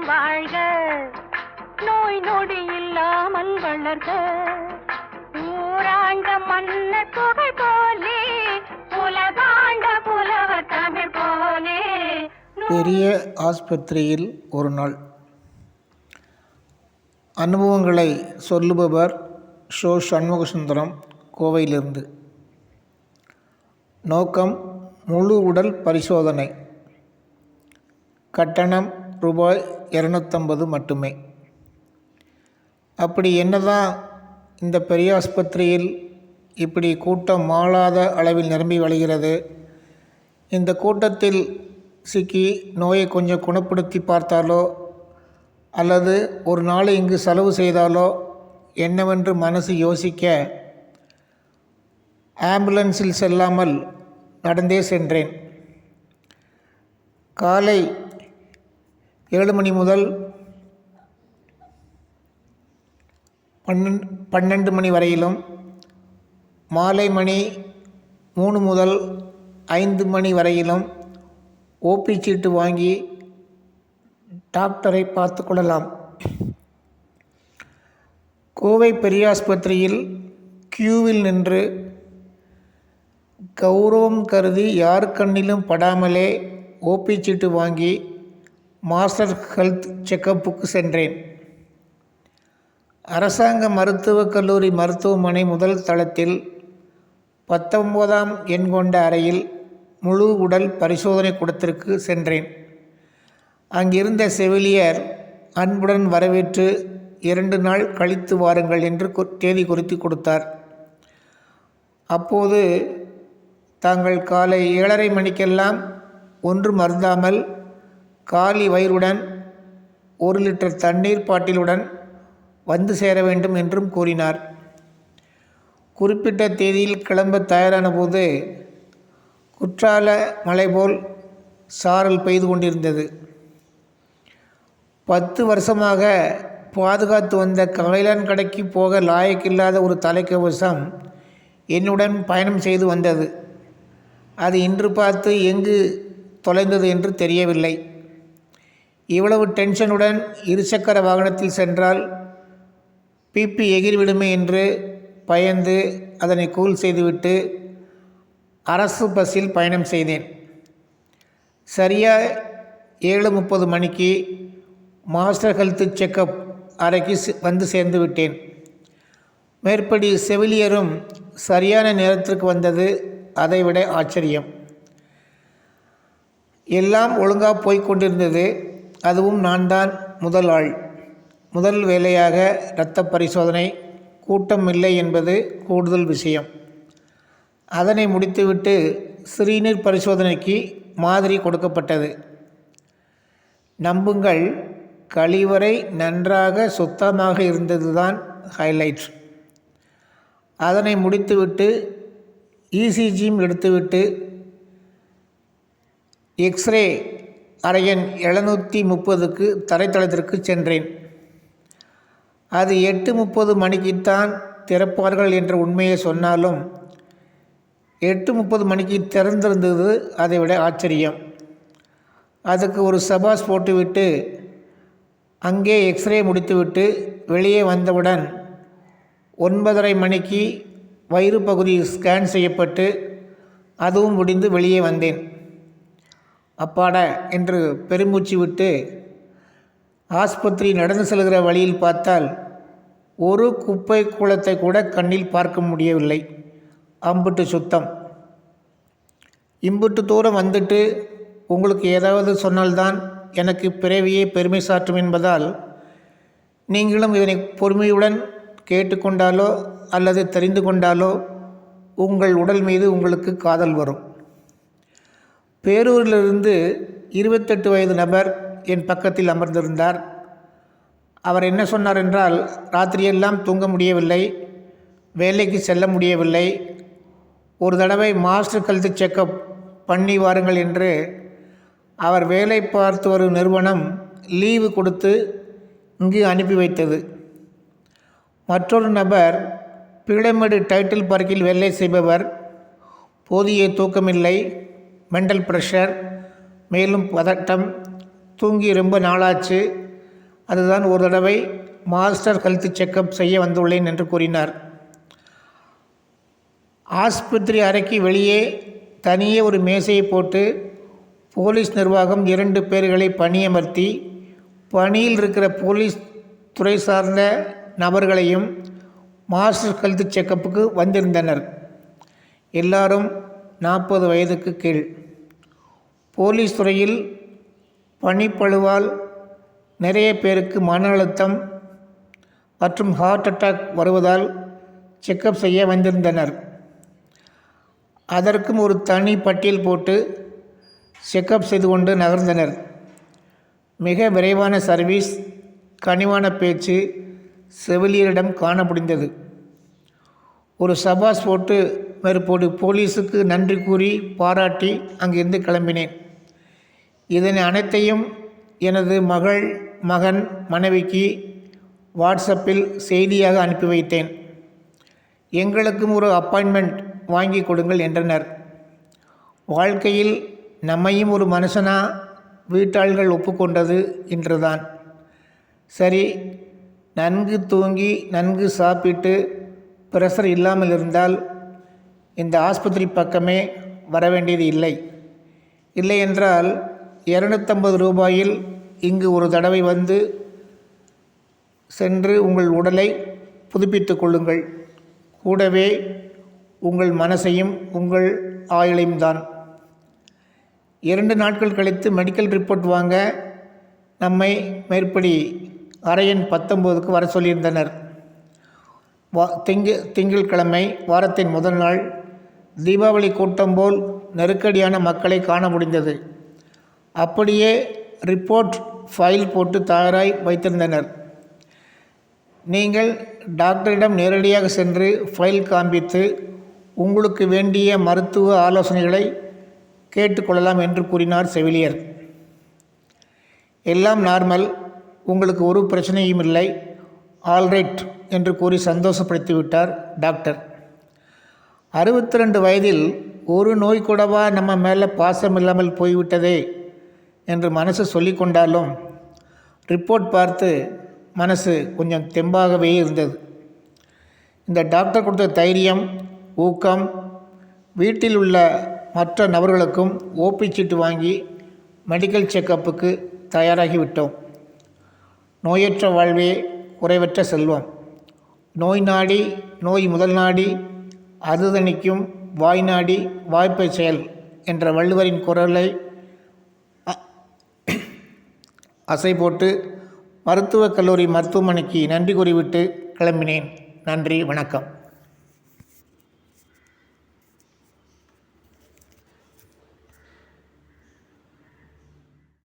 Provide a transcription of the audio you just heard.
வாழ்க, நோய் நொடி இல்லாமல் வளர்க, ஊராண்ட மன்னர் புகழ் போலே, உலகாண்ட புலவர் தமிழ் போலே. பெரிய ஆஸ்பத்திரியில் ஒரு நாள். அனுபவங்களை சொல்லுபவர் ஷோ சண்முகசுந்தரம், கோவையிலிருந்து. நோக்கம் முழு உடல் பரிசோதனை. கட்டணம் ரூபாய் 250 மட்டுமே. அப்படி என்னதான் இந்த பெரிய ஆஸ்பத்திரியில் இப்படி கூட்டம் மாளாத அளவில் நிரம்பி வழிகிறது? இந்த கூட்டத்தில் சிக்கி நோயை கொஞ்சம் குணப்படுத்தி பார்த்தாலோ அல்லது ஒரு நாளை இங்கு செலவு செய்தாலோ என்னவென்று மனசு யோசிக்க ஆம்புலன்ஸில் செல்லாமல் நடந்தே சென்றேன். காலை 7 மணி முதல் 12 மணி வரையிலும், மாலை மணி 3 முதல் 5 மணி வரையிலும் ஓபி சீட்டு வாங்கி டாக்டரை பார்த்து கொள்ளலாம். கோவை பெரியாஸ்பத்திரியில் கியூவில் நின்று கௌரவம் கருதி யார் கண்ணிலும் படாமலே ஓபி சீட்டு வாங்கி மாஸ்டர் ஹெல்த் செக்கப்புக்கு சென்றேன். அரசாங்க மருத்துவக் கல்லூரி மருத்துவமனை முதல் தளத்தில் 19ஆம் எண் கொண்ட அறையில் முழு உடல் பரிசோதனை கூடத்திற்கு சென்றேன். அங்கிருந்த செவிலியர் அன்புடன் வரவேற்று 2 நாள் கழித்து வாருங்கள் என்று தேதி குறித்து கொடுத்தார். அப்போது தாங்கள் காலை 7:30 மணிக்கெல்லாம் ஒன்றும் அருந்தாமல் காலி வயிறுடன் 1 லிட்டர் தண்ணீர் பாட்டிலுடன் வந்து சேர வேண்டும் என்றும் கூறினார். குறிப்பிட்ட தேதியில் கிளம்ப தயாரான போது குற்றால மலை போல் சாரல் பெய்து கொண்டிருந்தது. 10 வருஷமாக பாதுகாத்து வந்த காய்லான் கடைக்கு போக லாயக்கில்லாத ஒரு தலைக்கவசம் என்னுடன் பயணம் செய்து வந்தது. அது இன்று பார்த்து எங்கு தொலைந்தது என்று தெரியவில்லை. இவ்வளவு டென்ஷனுடன் இருசக்கர வாகனத்தில் சென்றால் பிபி எகிரிவிடுமே என்று பயந்து அதனை கூல் செய்துவிட்டு அரசு பஸ்ஸில் பயணம் செய்தேன். சரியாக 7:30 மணிக்கு மாஸ்டர் ஹெல்த் செக்கப் அறைக்கு வந்து சேர்ந்து விட்டேன். மேற்படி செவிலியரும் சரியான நேரத்திற்கு வந்தது அதைவிட ஆச்சரியம். எல்லாம் ஒழுங்காக போய்கொண்டிருந்தது. அதுவும் நான் தான் முதல் ஆள். முதல் வேலையாக இரத்த பரிசோதனை. கூட்டம் இல்லை என்பது கூடுதல் விஷயம். அதனை முடித்துவிட்டு சிறுநீர் பரிசோதனைக்கு மாதிரி கொடுக்கப்பட்டது. நம்புங்கள், கழிவறை நன்றாக சுத்தமாக இருந்ததுதான் ஹைலைட். அதனை முடித்துவிட்டு இசிஜியும் எடுத்துவிட்டு எக்ஸ்ரே அறையன் 730க்கு தரைத்தளத்திற்கு சென்றேன். அது 8:30 மணிக்குத்தான் திறப்பார்கள் என்ற உண்மையை சொன்னாலும் 8:30 மணிக்கு திறந்திருந்தது அதைவிட ஆச்சரியம். அதுக்கு ஒரு சபாஸ் போட்டுவிட்டு அங்கே எக்ஸ்ரே முடித்துவிட்டு வெளியே வந்தவுடன் 9:30 மணிக்கு வயிறு பகுதி ஸ்கேன் செய்யப்பட்டு அதுவும் முடிந்து வெளியே வந்தேன். அப்பாட என்று பெருமூச்சு விட்டு ஆஸ்பத்திரி நடந்து செல்கிற வழியில் பார்த்தால் ஒரு குப்பை கூளத்தை கூட கண்ணில் பார்க்க முடியவில்லை. அம்புட்டு சுத்தம். இம்புட்டு தூரம் வந்துட்டு உங்களுக்கு ஏதாவது சொன்னால்தான் எனக்கு பிறவியே பெருமை சாற்றும் என்பதால் நீங்களும் இதனை பொறுமையுடன் கேட்டுக்கொண்டாலோ அல்லது தெரிந்து கொண்டாலோ உங்கள் உடல் மீது உங்களுக்கு காதல் வரும். பேரூரிலிருந்து 28 வயது நபர் என் பக்கத்தில் அமர்ந்திருந்தார். அவர் என்ன சொன்னார் என்றால், ராத்திரியெல்லாம் தூங்க முடியவில்லை, வேலைக்கு செல்ல முடியவில்லை, ஒரு தடவை மாஸ்டர் ஹெல்த் செக்கப் பண்ணி வாருங்கள் என்று அவர் வேலை பார்த்து வரும் நிறுவனம் லீவு கொடுத்து இங்கு அனுப்பி வைத்தது. மற்றொரு நபர் பீளமேடு டைட்டில் பார்க்கில் வேலை செய்பவர். போதிய தூக்கமில்லை, மென்டல் ப்ரெஷர், மேலும் பதட்டம், தூங்கி ரொம்ப நாளாச்சு, அதுதான் ஒரு தடவை மாஸ்டர் ஹெல்த் செக்கப் செய்ய வந்துள்ளேன் என்று கூறினார். ஆஸ்பத்திரி அறைக்கு வெளியே தனியே ஒரு மேசையை போட்டு போலீஸ் நிர்வாகம் 2 பேர்களை பணியமர்த்தி பணியில் இருக்கிற போலீஸ் துறை சார்ந்த நபர்களையும் மாஸ்டர் ஹெல்த் செக்கப்புக்கு வந்திருந்தனர். எல்லாரும் 40 வயதுக்கு கீழ். போலீஸ் துறையில் பணிப்பளுவால் நிறைய பேருக்கு மன அழுத்தம் மற்றும் ஹார்ட் அட்டாக் வருவதால் செக்கப் செய்ய வந்திருந்தனர். அதற்கும் ஒரு தனி பட்டியல் போட்டு செக்கப் செய்து கொண்டு நகர்ந்தனர். மிக விரைவான சர்வீஸ், கனிவான பேச்சு செவிலியரிடம் காண முடிந்தது. ஒரு சபாஸ் போட்டு மேற்போடு போலீஸுக்கு நன்றி கூறி பாராட்டி அங்கிருந்து கிளம்பினேன். இதனை அனைத்தையும் எனது மகன் மனைவிக்கு வாட்ஸ்அப்பில் செய்தியாக அனுப்பி வைத்தேன். எங்களுக்கும் ஒரு அப்பாயின்மெண்ட் வாங்கி கொடுங்கள் என்றனர். வாழ்க்கையில் நம்மையும் ஒரு மனுஷனா வீட்டாள்கள் ஒப்புக்கொண்டது இன்றுதான். சரி, நன்கு தூங்கி நன்கு சாப்பிட்டு பிரஷர் இல்லாமல் இருந்தால் இந்த ஆஸ்பத்திரி பக்கமே வர வேண்டியது இல்லை என்றால் 250 ரூபாயில் இங்கு ஒரு தடவை வந்து சென்று உங்கள் உடலை புதுப்பித்து கொள்ளுங்கள். கூடவே உங்கள் மனசையும் உங்கள் ஆயுளையும் தான். 2 நாட்கள் கழித்து மெடிக்கல் ரிப்போர்ட் வாங்க நம்மை மேற்படி அறை எண் 19க்கு வர சொல்லியிருந்தனர். திங்கட்கிழமை வாரத்தின் முதல் நாள். தீபாவளி கூட்டம் போல் நெருக்கடியான மக்களை காண முடிந்தது. அப்படியே ரிப்போர்ட் ஃபைல் போட்டு தயாராய் வைத்திருந்தனர். நீங்கள் டாக்டரிடம் நேரடியாக சென்று ஃபைல் காண்பித்து உங்களுக்கு வேண்டிய மருத்துவ ஆலோசனைகளை கேட்டுக்கொள்ளலாம் என்று கூறினார் செவிலியர். எல்லாம் நார்மல், உங்களுக்கு ஒரு பிரச்சனையும் இல்லை, ஆல்ரைட் என்று கூறி சந்தோஷப்படுத்திவிட்டார் டாக்டர். 62 வயதில் ஒரு நோய் கூடவா நம்ம மேலே பாசம் இல்லாமல் போய்விட்டதே என்று மனசு சொல்லிக்கொண்டாலும் ரிப்போர்ட் பார்த்து மனசு கொஞ்சம் தெம்பாகவே இருந்தது. இந்த டாக்டர் கொடுத்த தைரியம், ஊக்கம் வீட்டில் உள்ள மற்ற நபர்களுக்கும் ஓபி சீட்டு வாங்கி மெடிக்கல் செக்கப்புக்கு தயாராகிவிட்டோம். நோயற்ற வாழ்வே குறைவற்ற செல்வம். நோய் நாடி நோய் முதல் நாடி அது தணிக்கும் வாய் நாடி வாய்ப்பை செயல் என்ற வள்ளுவரின் குரலை அசை போட்டு மருத்துவக் கல்லூரி மருத்துவமனைக்கு நன்றி கூறிவிட்டு கிளம்பினேன். நன்றி, வணக்கம்.